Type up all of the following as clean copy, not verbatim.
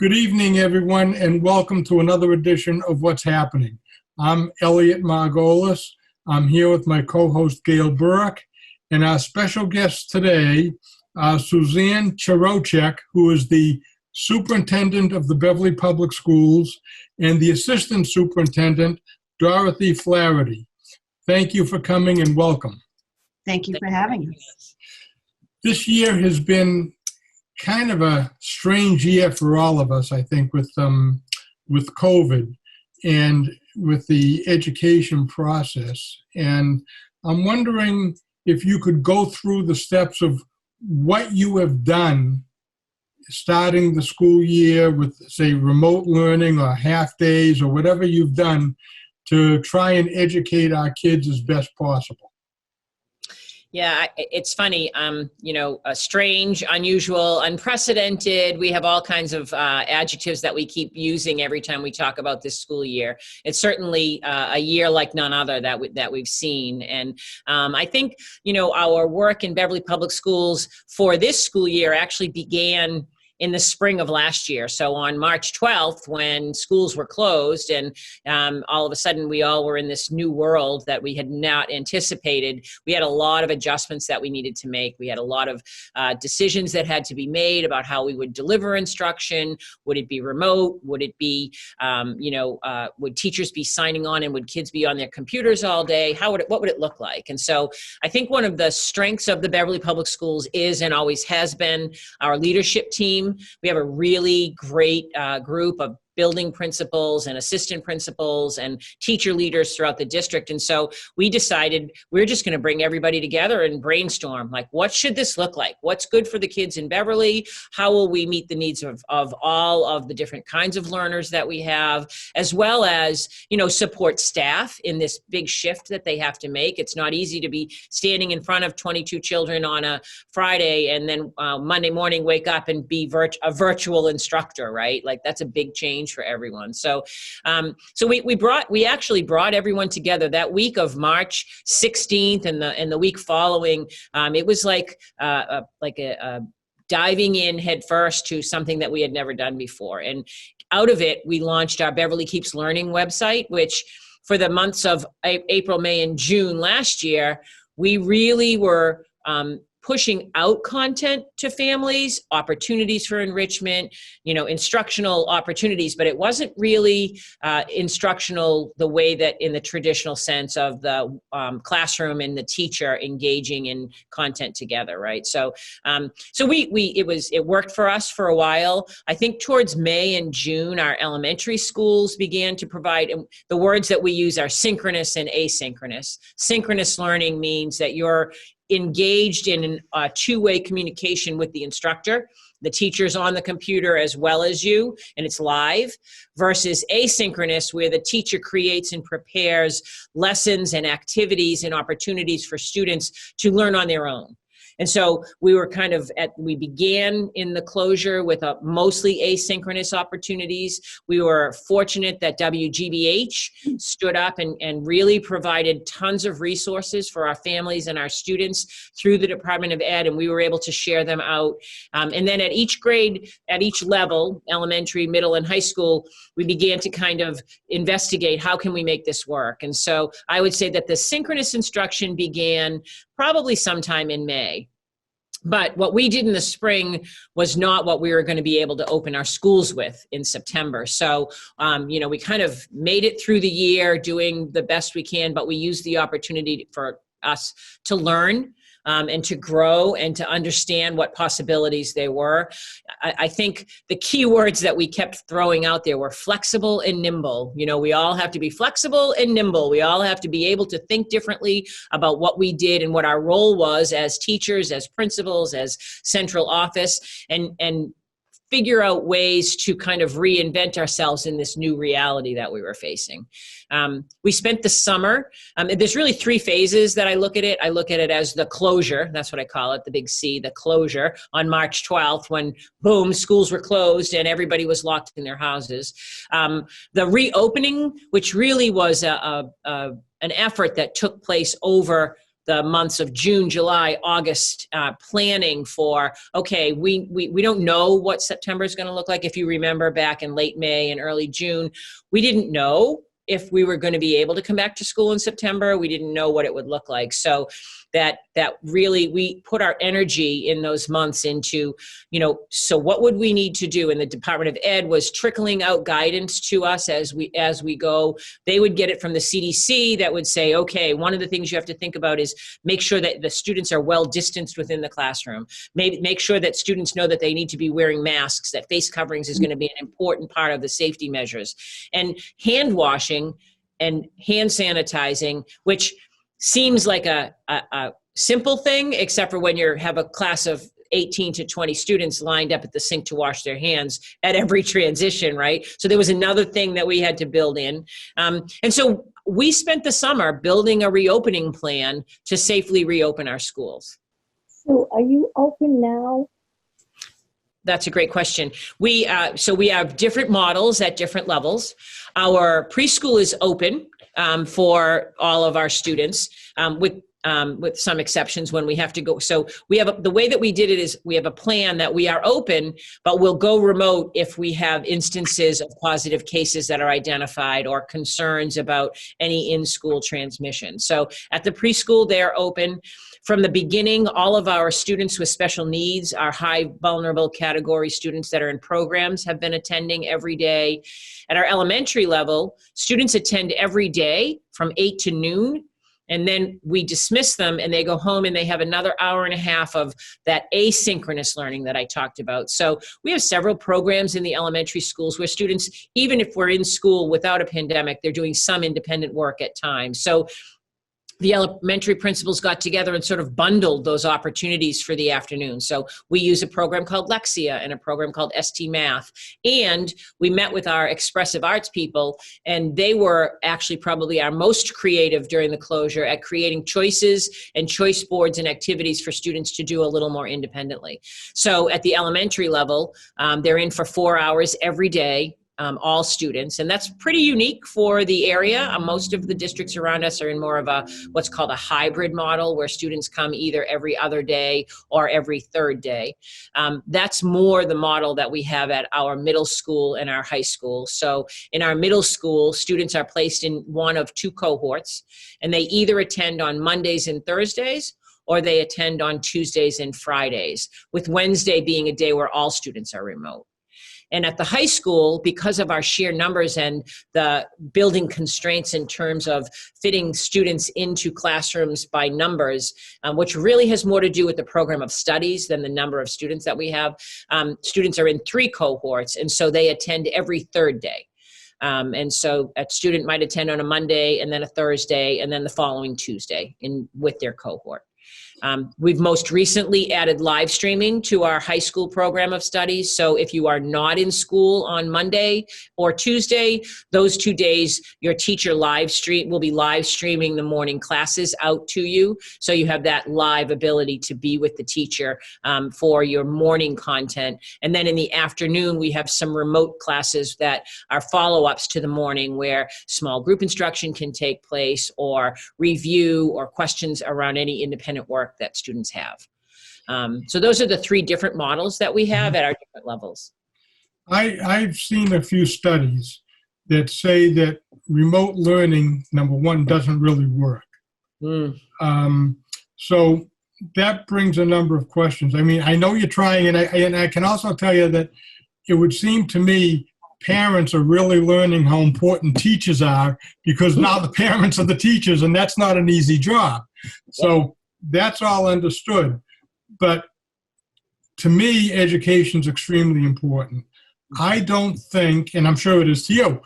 Good evening, everyone, and welcome to another edition of What's Happening. I'm Elliot Margolis. I'm here with my co-host, Gail Burke, and our special guest today, Suzanne Charochak, who is the Superintendent of the Beverly Public Schools, and the Assistant Superintendent, Dorothy Flaherty. Thank you for coming and welcome. Thank you for having us. This year has been kind of a strange year for all of us, I think, with COVID and with the education process. And I'm wondering if you could go through the steps of what you have done starting the school year with, say, remote learning or half days or whatever you've done to try and educate our kids as best possible. Yeah, it's funny, strange, unusual, unprecedented. We have all kinds of adjectives that we keep using every time we talk about this school year. It's certainly a year like none other that we've seen. And I think, our work in Beverly Public Schools for this school year actually began in the spring of last year. So on March 12th, when schools were closed and all of a sudden we all were in this new world that we had not anticipated, we had a lot of adjustments that we needed to make. We had a lot of decisions that had to be made about how we would deliver instruction. Would it be remote? Would it be, would teachers be signing on and would kids be on their computers all day? What would it look like? And so I think one of the strengths of the Beverly Public Schools is and always has been our leadership team. We have a really great group of building principals and assistant principals and teacher leaders throughout the district. And so we decided we're just going to bring everybody together and brainstorm, like, what should this look like? What's good for the kids in Beverly? How will we meet the needs of all of the different kinds of learners that we have, as well as, support staff in this big shift that they have to make. It's not easy to be standing in front of 22 children on a Friday and then Monday morning wake up and be a virtual instructor, right? Like, that's a big change for everyone. So we actually brought everyone together that week of March 16th and the week following. It was like a diving in head first to something that we had never done before. And out of it, we launched our Beverly Keeps Learning website, which for the months of April, May, and June last year, we really were pushing out content to families, opportunities for enrichment, instructional opportunities, but it wasn't really instructional the way that in the traditional sense of the classroom and the teacher engaging in content together, right? So it worked for us for a while. I think towards May and June, our elementary schools began to provide, and the words that we use are synchronous and asynchronous. Synchronous learning means that you're engaged in a two-way communication with the instructor, the teacher's on the computer as well as you, and it's live, versus asynchronous, where the teacher creates and prepares lessons and activities and opportunities for students to learn on their own. And so we were we began in the closure with mostly asynchronous opportunities. We were fortunate that WGBH stood up and really provided tons of resources for our families and our students through the Department of Ed, and we were able to share them out. And then at each grade, at each level, elementary, middle, and high school, we began to kind of investigate how can we make this work. And so I would say that the synchronous instruction began probably sometime in May. But what we did in the spring was not what we were going to be able to open our schools with in September. So, we kind of made it through the year doing the best we can, but we used the opportunity for us to learn and to grow and to understand what possibilities there were. I think the key words that we kept throwing out there were flexible and nimble. We all have to be flexible and nimble. We all have to be able to think differently about what we did and what our role was as teachers, as principals, as central office, and figure out ways to kind of reinvent ourselves in this new reality that we were facing. We spent the summer, there's really three phases that I look at it. I look at it as the closure, that's what I call it, the big C, the closure on March 12th when, boom, schools were closed and everybody was locked in their houses. The reopening, which really was an effort that took place over the months of June, July, August, planning for, okay, we don't know what September is going to look like. If you remember back in late May and early June, we didn't know if we were going to be able to come back to school in September. We didn't know what it would look like. So that really, we put our energy in those months into, so what would we need to do? And the Department of Ed was trickling out guidance to us as we go. They would get it from the CDC that would say, okay, one of the things you have to think about is make sure that the students are well distanced within the classroom. Maybe make sure that students know that they need to be wearing masks, that face coverings is going to be an important part of the safety measures. And hand washing and hand sanitizing, which seems like a simple thing, except for when you have a class of 18 to 20 students lined up at the sink to wash their hands at every transition, right? So there was another thing that we had to build in. And so we spent the summer building a reopening plan to safely reopen our schools. So are you open now? That's a great question. So we have different models at different levels. Our preschool is open for all of our students, with some exceptions when we have to go. So we have the way that we did it is we have a plan that we are open, but we'll go remote if we have instances of positive cases that are identified or concerns about any in-school transmission. So at the preschool, they're open. From the beginning, all of our students with special needs, our high vulnerable category students that are in programs, have been attending every day. At our elementary level, students attend every day from 8 to noon, and then we dismiss them and they go home and they have another hour and a half of that asynchronous learning that I talked about. So we have several programs in the elementary schools where students, even if we're in school without a pandemic, they're doing some independent work at times. So the elementary principals got together and sort of bundled those opportunities for the afternoon. So we use a program called Lexia and a program called ST Math. And we met with our expressive arts people, and they were actually probably our most creative during the closure at creating choices and choice boards and activities for students to do a little more independently. So at the elementary level, they're in for 4 hours every day. All students, and that's pretty unique for the area. Most of the districts around us are in more of a what's called a hybrid model, where students come either every other day or every third day. That's more the model that we have at our middle school and our high school. So in our middle school, students are placed in one of two cohorts, and they either attend on Mondays and Thursdays, or they attend on Tuesdays and Fridays, with Wednesday being a day where all students are remote. And at the high school, because of our sheer numbers and the building constraints in terms of fitting students into classrooms by numbers, which really has more to do with the program of studies than the number of students that we have, students are in 3 cohorts, and so they attend every third day. And so a student might attend on a Monday and then a Thursday and then the following Tuesday with their cohort. We've most recently added live streaming to our high school program of studies. So if you are not in school on Monday or Tuesday, those 2 days, your teacher will be live streaming the morning classes out to you. So you have that live ability to be with the teacher for your morning content. And then in the afternoon, we have some remote classes that are follow-ups to the morning, where small group instruction can take place, or review or questions around any independent work that students have. So those are the 3 different models that we have at our different levels. I've seen a few studies that say that remote learning, number one, doesn't really work. So that brings a number of questions. I mean, I know you're trying, and I can also tell you that it would seem to me parents are really learning how important teachers are, because now the parents are the teachers, and that's not an easy job. So that's all understood. But to me, education is extremely important. I don't think, and I'm sure it is to you,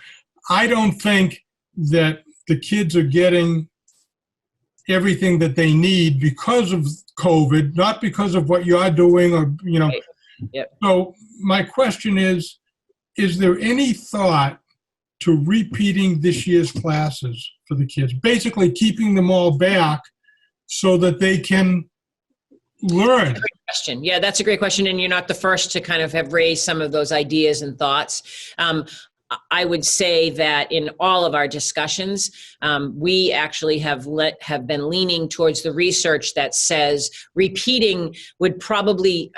I don't think that the kids are getting everything that they need because of COVID, not because of what you're doing, or, Yep. So my question is there any thought to repeating this year's classes for the kids, basically keeping them all back so that they can learn? Great question. Yeah, that's a great question. And you're not the first to kind of have raised some of those ideas and thoughts. I would say that in all of our discussions, we actually have been leaning towards the research that says repeating would probably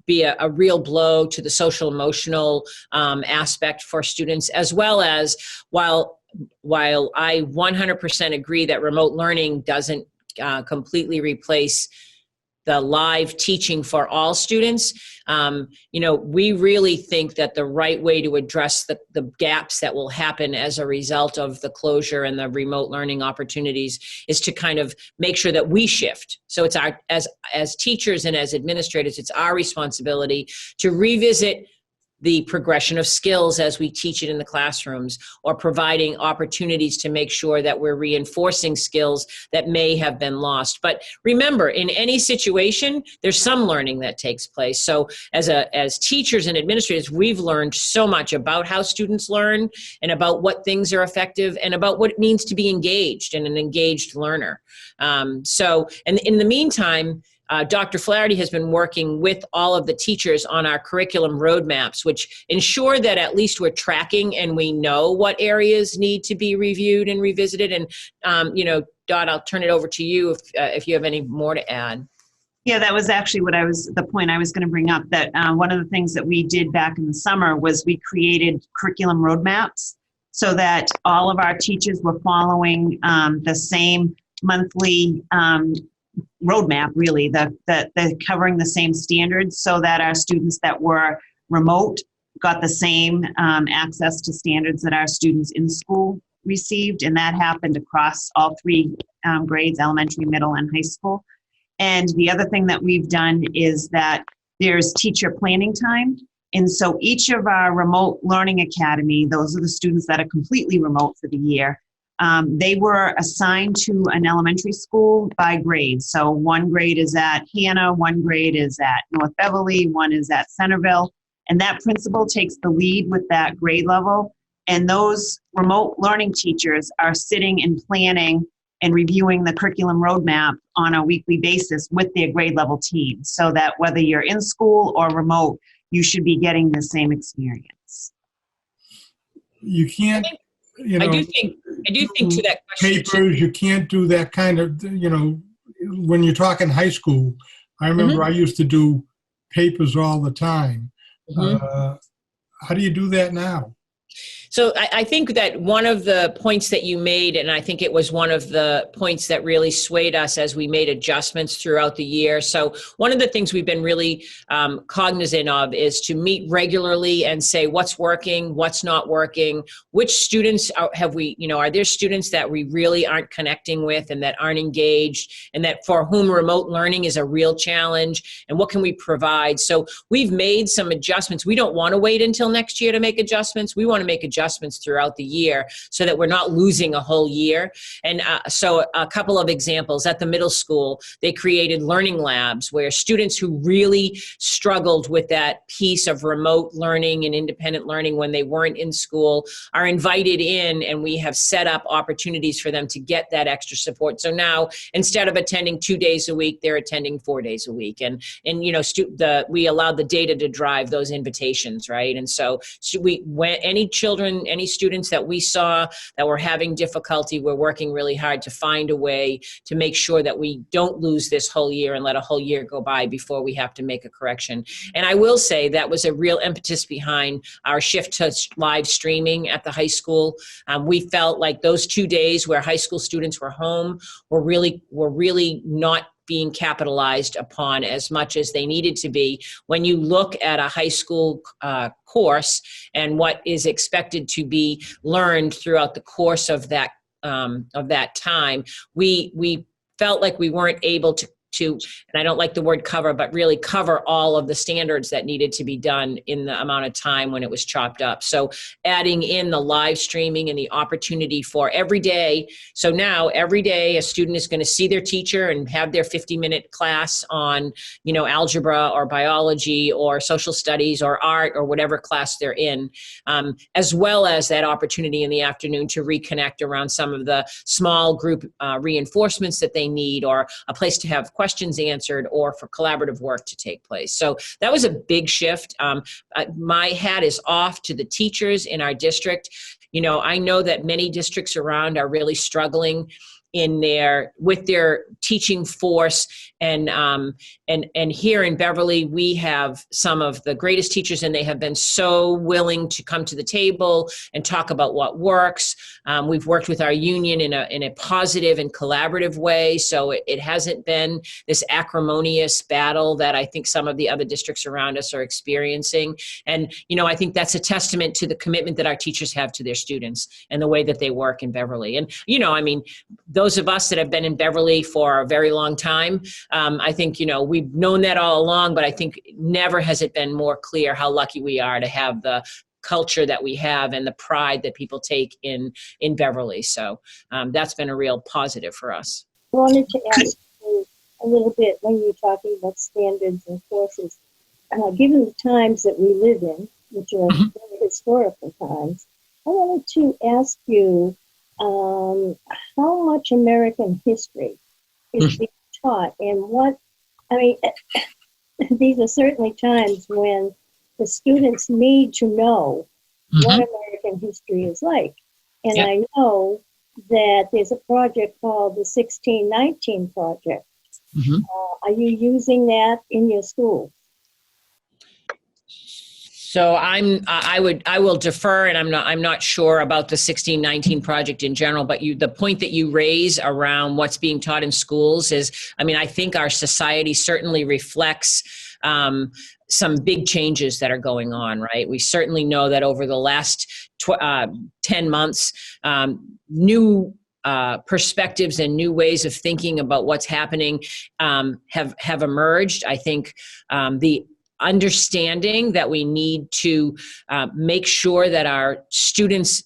be a real blow to the social emotional aspect for students, as well as while I 100% agree that remote learning doesn't completely replace the live teaching for all students, we really think that the right way to address the gaps that will happen as a result of the closure and the remote learning opportunities is to kind of make sure that we shift. So it's as teachers and as administrators, it's our responsibility to revisit the progression of skills as we teach it in the classrooms, or providing opportunities to make sure that we're reinforcing skills that may have been lost. But remember, in any situation, there's some learning that takes place. So as teachers and administrators, we've learned so much about how students learn and about what things are effective and about what it means to be engaged and an engaged learner. And in the meantime, Dr. Flaherty has been working with all of the teachers on our curriculum roadmaps, which ensure that at least we're tracking and we know what areas need to be reviewed and revisited. And, Dot, I'll turn it over to you if you have any more to add. Yeah, that was actually the point I was going to bring up, that one of the things that we did back in the summer was we created curriculum roadmaps so that all of our teachers were following the same monthly roadmap, really, that covering the same standards, so that our students that were remote got the same access to standards that our students in school received. And that happened across all three grades, elementary, middle, and high school. And the other thing that we've done is that there's teacher planning time. And so each of our remote learning academy, those are the students that are completely remote for the year, they were assigned to an elementary school by grade. So one grade is at Hannah, one grade is at North Beverly, one is at Centerville. And that principal takes the lead with that grade level. And those remote learning teachers are sitting and planning and reviewing the curriculum roadmap on a weekly basis with their grade level team, so that whether you're in school or remote, you should be getting the same experience. You can't, I do think to that question, papers, you can't do that kind of, when you're talking high school. I remember I used to do papers all the time. How do you do that now? So I think that one of the points that you made, and I think it was one of the points that really swayed us as we made adjustments throughout the year. So one of the things we've been really cognizant of is to meet regularly and say what's working, what's not working, which students are there students that we really aren't connecting with and that aren't engaged, and that for whom remote learning is a real challenge, and what can we provide? So we've made some adjustments. We don't want to wait until next year to make adjustments. We want to make adjustments throughout the year so that we're not losing a whole year. And so a couple of examples. At the middle school, they created learning labs where students who really struggled with that piece of remote learning and independent learning when they weren't in school are invited in, and we have set up opportunities for them to get that extra support. So now, instead of attending 2 days a week, they're attending 4 days a week. And we allowed the data to drive those invitations, right? And so when any students that we saw that were having difficulty, we're working really hard to find a way to make sure that we don't lose this whole year and let a whole year go by before we have to make a correction. And I will say that was a real impetus behind our shift to live streaming at the high school. We felt like those 2 days where high school students were home were really not being capitalized upon as much as they needed to be. When you look at a high school course and what is expected to be learned throughout the course of that time, we felt like we weren't able to, and I don't like the word cover, but really cover all of the standards that needed to be done in the amount of time when it was chopped up. So adding in the live streaming and the opportunity for every day. So now every day a student is going to see their teacher and have their 50-minute class on, algebra or biology or social studies or art or whatever class they're in, as well as that opportunity in the afternoon to reconnect around some of the small group reinforcements that they need, or a place to have questions questions answered or for collaborative work to take place. So that was a big shift. My hat is off to the teachers in our district. You know, I know that many districts around are really struggling with their teaching force, and here in Beverly, we have some of the greatest teachers, and they have been so willing to come to the table and talk about what works. We've worked with our union in a positive and collaborative way, so it hasn't been this acrimonious battle that I think some of the other districts around us are experiencing. And you know, I think that's a testament to the commitment that our teachers have to their students and the way that they work in Beverly. And you know, I mean, those of us that have been in Beverly for a very long time, I think, you know, we've known that all along, but I think never has it been more clear how lucky we are to have the culture that we have and the pride that people take in Beverly. So that's been a real positive for us. I wanted to ask you a little bit when you're talking about standards and courses. Given the times that we live in, which are very historical times, I wanted to ask you how much American history is being taught, and what, I mean, these are certainly times when the students need to know what American history is like. And I know that there's a project called the 1619 Project. Are you using that in your school? So I will defer, and I'm not sure about the 1619 project in general, but the point that you raise around what's being taught in schools is, I mean, I think our society certainly reflects some big changes that are going on, right? We certainly know that over the last 10 months, new perspectives and new ways of thinking about what's happening have emerged. I think the understanding that we need to make sure that our student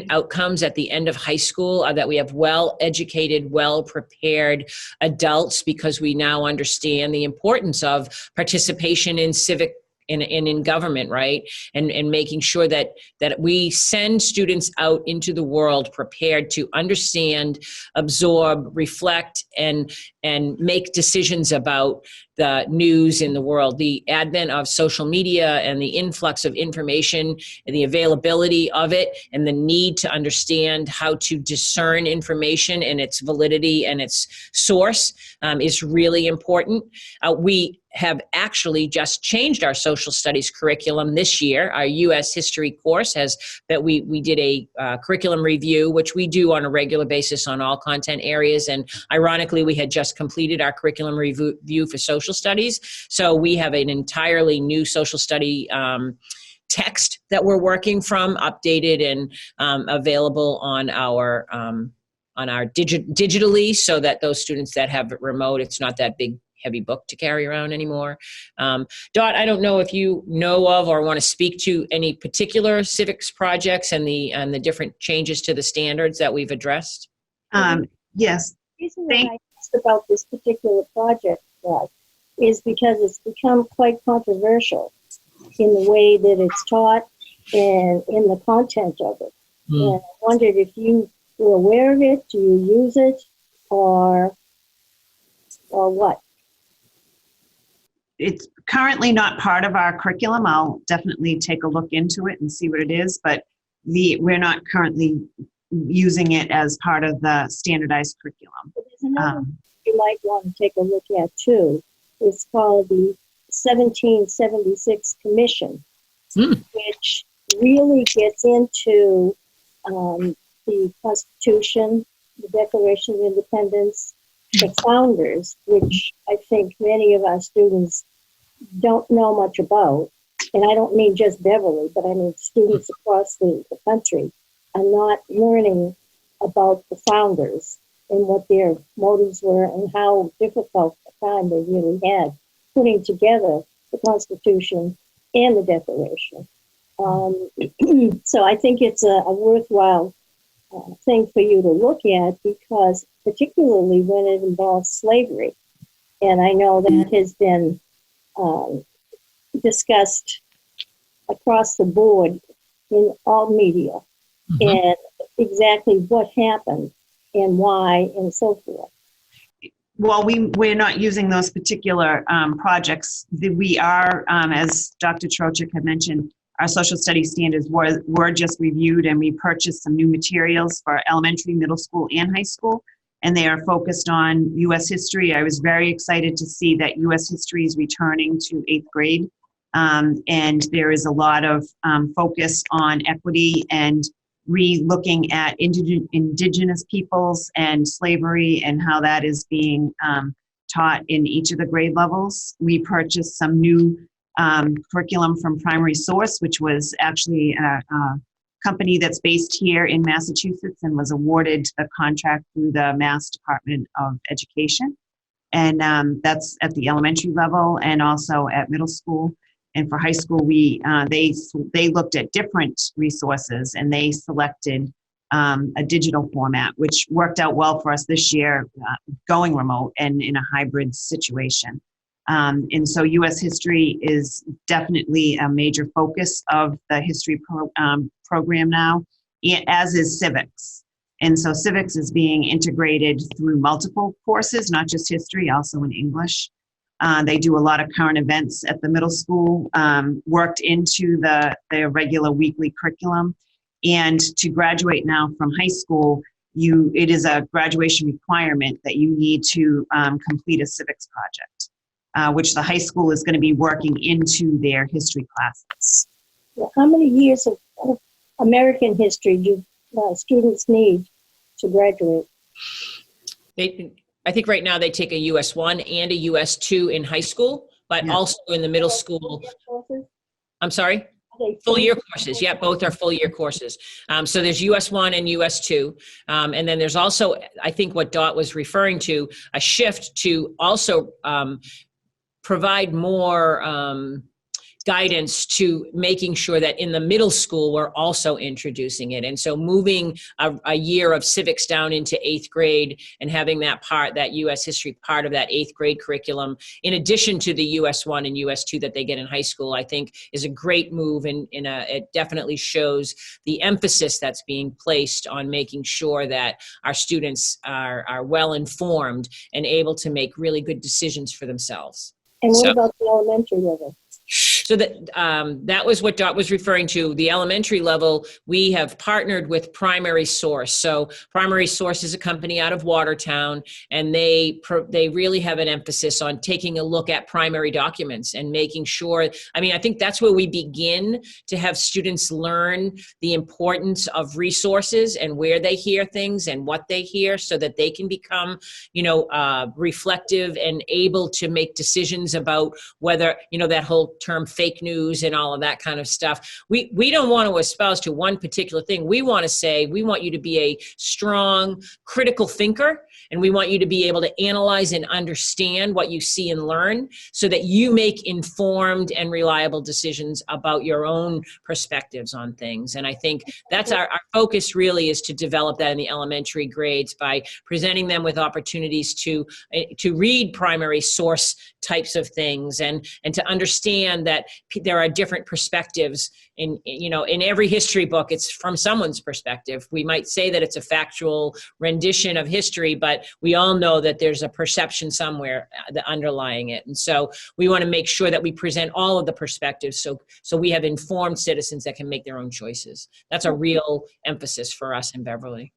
outcomes at the end of high school are that we have well-educated, well-prepared adults, because we now understand the importance of participation in civic and in government, right? And making sure that we send students out into the world prepared to understand, absorb, reflect, and make decisions about the news in the world. The advent of social media and the influx of information and the availability of it, and the need to understand how to discern information and its validity and its source is really important. We have actually just changed our social studies curriculum this year. Our U.S. history course we did a curriculum review, which we do on a regular basis on all content areas. And ironically, we had just completed our curriculum review for social studies. So we have an entirely new social study text that we're working from, updated and available on our digitally, so that those students that have it remote, it's not that big heavy book to carry around anymore. Dot, I don't know if you know of or want to speak to any particular civics projects and the different changes to the standards that we've addressed. Yes. The reason that I asked about this particular project is because it's become quite controversial in the way that it's taught and in the content of it. And I wondered if you were aware of it, do you use it, or what? It's currently not part of our curriculum. I'll definitely take a look into it and see what it is, but we're not currently using it as part of the standardized curriculum. But there's another one you might want to take a look at too. It's called the 1776 Commission, which really gets into the Constitution, the Declaration of Independence, the founders, which I think many of our students don't know much about. And I don't mean just Beverly, but I mean students across the country are not learning about the founders and what their motives were and how difficult a time they really had putting together the Constitution and the Declaration. So I think it's a worthwhile thing for you to look at, because particularly when it involves slavery, and I know that has been discussed across the board in all media, and exactly what happened and why and so forth. Well, we're not using those particular projects. We are, as Dr. Charochak had mentioned, our social studies standards were just reviewed, and we purchased some new materials for elementary, middle school, and high school, and they are focused on U.S. history. I was very excited to see that U.S. history is returning to 8th grade, and there is a lot of focus on equity and re-looking at indigenous peoples and slavery and how that is being taught in each of the grade levels. We purchased some new curriculum from Primary Source, which was actually a company that's based here in Massachusetts and was awarded the contract through the Mass Department of Education. And that's at the elementary level and also at middle school. And for high school, they looked at different resources, and they selected a digital format, which worked out well for us this year, going remote and in a hybrid situation. And so U.S. history is definitely a major focus of the history program now, as is civics. And so civics is being integrated through multiple courses, not just history, also in English. They do a lot of current events at the middle school, worked into the regular weekly curriculum. And to graduate now from high school, it is a graduation requirement that you need to complete a civics project, which the high school is going to be working into their history classes. Well, how many years of American history do students need to graduate? I think right now they take a US 1 and a US 2 in high school, but also in the middle school. I'm sorry? Full year courses. Yeah, both are full year courses. So there's US 1 and US 2. And then there's also, I think what Dot was referring to, a shift to also provide more guidance to making sure that in the middle school we're also introducing it. And so moving a year of civics down into 8th grade and having that US history part of that 8th grade curriculum, in addition to the US 1 and US 2 that they get in high school, I think is a great move, and it definitely shows the emphasis that's being placed on making sure that our students are well informed and able to make really good decisions for themselves. And what about the elementary level? So that was what Dot was referring to. The elementary level, we have partnered with Primary Source. So Primary Source is a company out of Watertown, and they really have an emphasis on taking a look at primary documents and making sure, I think that's where we begin to have students learn the importance of resources and where they hear things and what they hear, so that they can become, reflective and able to make decisions about whether, that whole term fake news and all of that kind of stuff. We don't want to espouse to one particular thing. We want to say, we want you to be a strong critical thinker, and we want you to be able to analyze and understand what you see and learn, so that you make informed and reliable decisions about your own perspectives on things. And I think that's our focus really, is to develop that in the elementary grades by presenting them with opportunities to read primary source types of things and to understand that there are different perspectives in every history book. It's from someone's perspective. We might say that it's a factual rendition of history, but we all know that there's a perception somewhere underlying it. And so we want to make sure that we present all of the perspectives, so we have informed citizens that can make their own choices. That's a real emphasis for us in Beverly.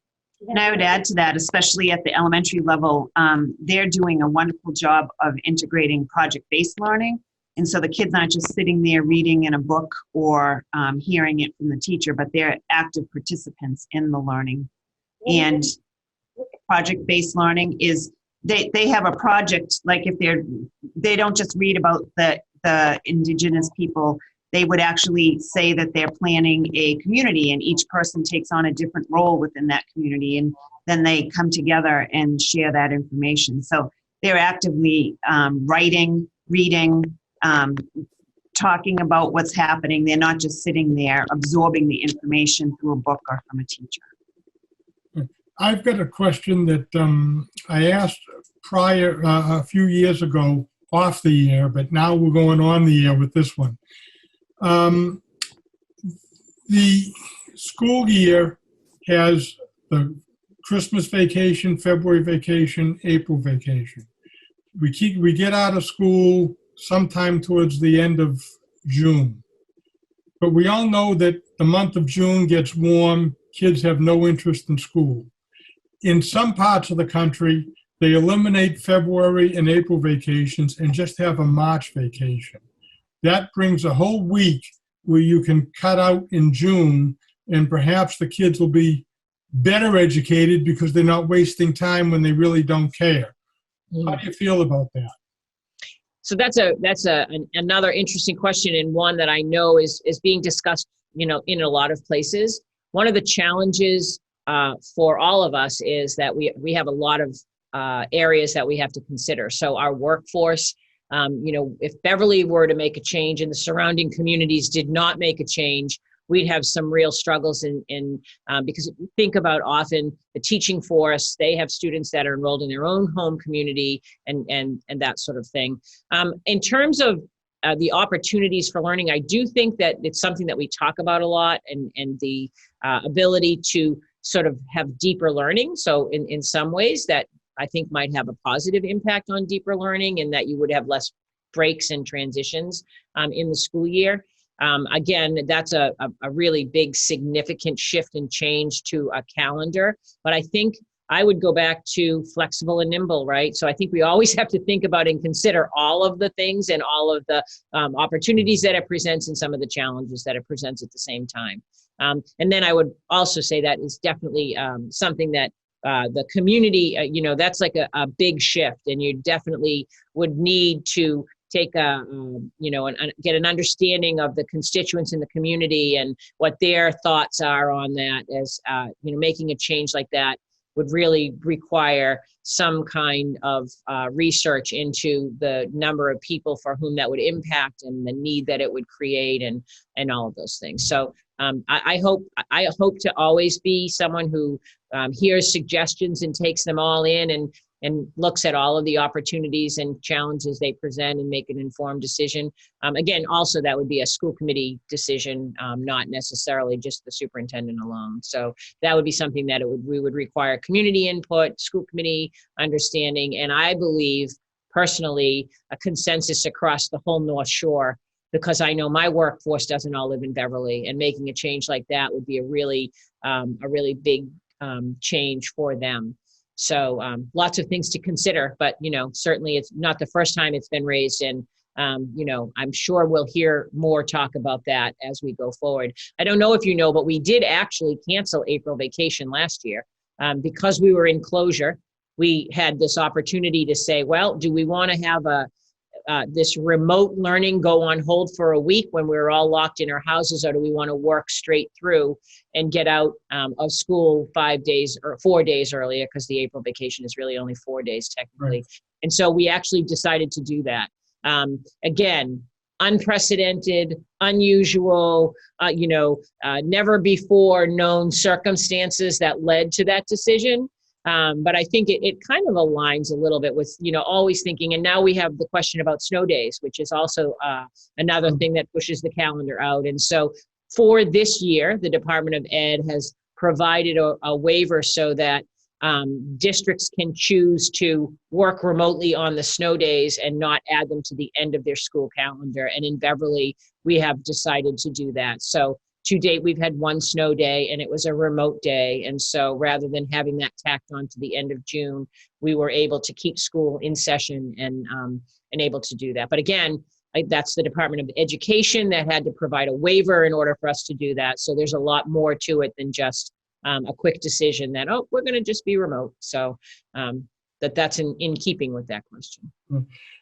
And I would add to that, especially at the elementary level, they're doing a wonderful job of integrating project-based learning. And so the kids aren't just sitting there reading in a book or hearing it from the teacher, but they're active participants in the learning. And project-based learning is, they have a project, like if they don't just read about the indigenous people, they would actually say that they're planning a community, and each person takes on a different role within that community, and then they come together and share that information. So they're actively writing, reading, talking about what's happening. They're not just sitting there absorbing the information through a book or from a teacher. I've got a question that I asked prior, a few years ago, off the air, but now we're going on the air with this one. The school year has the Christmas vacation, February vacation, April vacation. We get out of school sometime towards the end of June. But we all know that the month of June gets warm, kids have no interest in school. In some parts of the country, they eliminate February and April vacations and just have a March vacation. That brings a whole week where you can cut out in June, and perhaps the kids will be better educated because they're not wasting time when they really don't care. How do you feel about that? So that's another interesting question, and one that I know is being discussed, in a lot of places. One of the challenges for all of us is that we have a lot of areas that we have to consider. So our workforce, if Beverly were to make a change and the surrounding communities did not make a change, we'd have some real struggles because if you think about often the teaching force, they have students that are enrolled in their own home community and that sort of thing. In terms of the opportunities for learning, I do think that it's something that we talk about a lot, and the ability to sort of have deeper learning. So in some ways that I think might have a positive impact on deeper learning, and that you would have less breaks and transitions in the school year. Again, that's a really big, significant shift and change to a calendar. But I think I would go back to flexible and nimble, right? So I think we always have to think about and consider all of the things and all of the opportunities that it presents and some of the challenges that it presents at the same time. And then I would also say that is definitely something that the community, that's like a big shift, and you definitely would need to take get an understanding of the constituents in the community and what their thoughts are on that. As making a change like that would really require some kind of research into the number of people for whom that would impact and the need that it would create and all of those things. So I hope to always be someone who hears suggestions and takes them all in and looks at all of the opportunities and challenges they present and make an informed decision. Again, also that would be a school committee decision, not necessarily just the superintendent alone. So that would be something that we would require community input, school committee understanding, and I believe personally a consensus across the whole North Shore, because I know my workforce doesn't all live in Beverly, and making a change like that would be a really big change for them. So lots of things to consider, but certainly it's not the first time it's been raised, and I'm sure we'll hear more talk about that as we go forward. I don't know if you know, but we did actually cancel April vacation last year because we were in closure. We had this opportunity to say, well, do we want to have this remote learning go on hold for a week when we're all locked in our houses, or do we want to work straight through and get out of school 5 days or 4 days earlier, because the April vacation is really only 4 days technically. Right. And so we actually decided to do that. Again, unprecedented, unusual, never before known circumstances that led to that decision. But I think it kind of aligns a little bit with, always thinking, and now we have the question about snow days, which is also another thing that pushes the calendar out. And so for this year, the Department of Ed has provided a waiver so that districts can choose to work remotely on the snow days and not add them to the end of their school calendar. And in Beverly, we have decided to do that. So to date, we've had one snow day, and it was a remote day. And so rather than having that tacked on to the end of June, we were able to keep school in session and able to do that. But again, that's the Department of Education that had to provide a waiver in order for us to do that. So there's a lot more to it than just a quick decision that, we're going to just be remote. So that's in keeping with that question.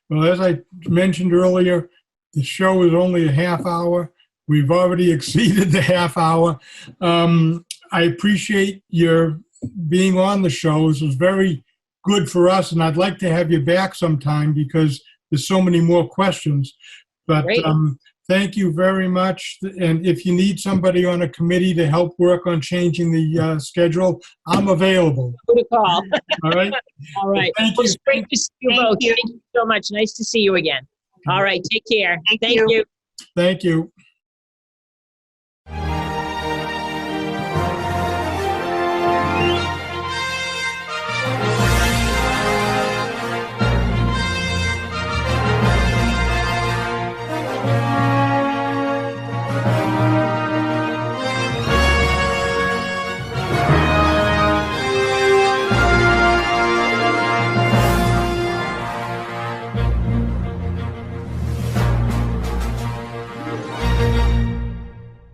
Well, as I mentioned earlier, the show is only a half hour. We've already exceeded the half hour. I appreciate your being on the show. This was very good for us, and I'd like to have you back sometime because there's so many more questions. But thank you very much. And if you need somebody on a committee to help work on changing the schedule, I'm available. Who to call. All right? All right. Thank you. It's great to see you both. Thank you so much. Nice to see you again. All right. Take care. Thank you. Thank you.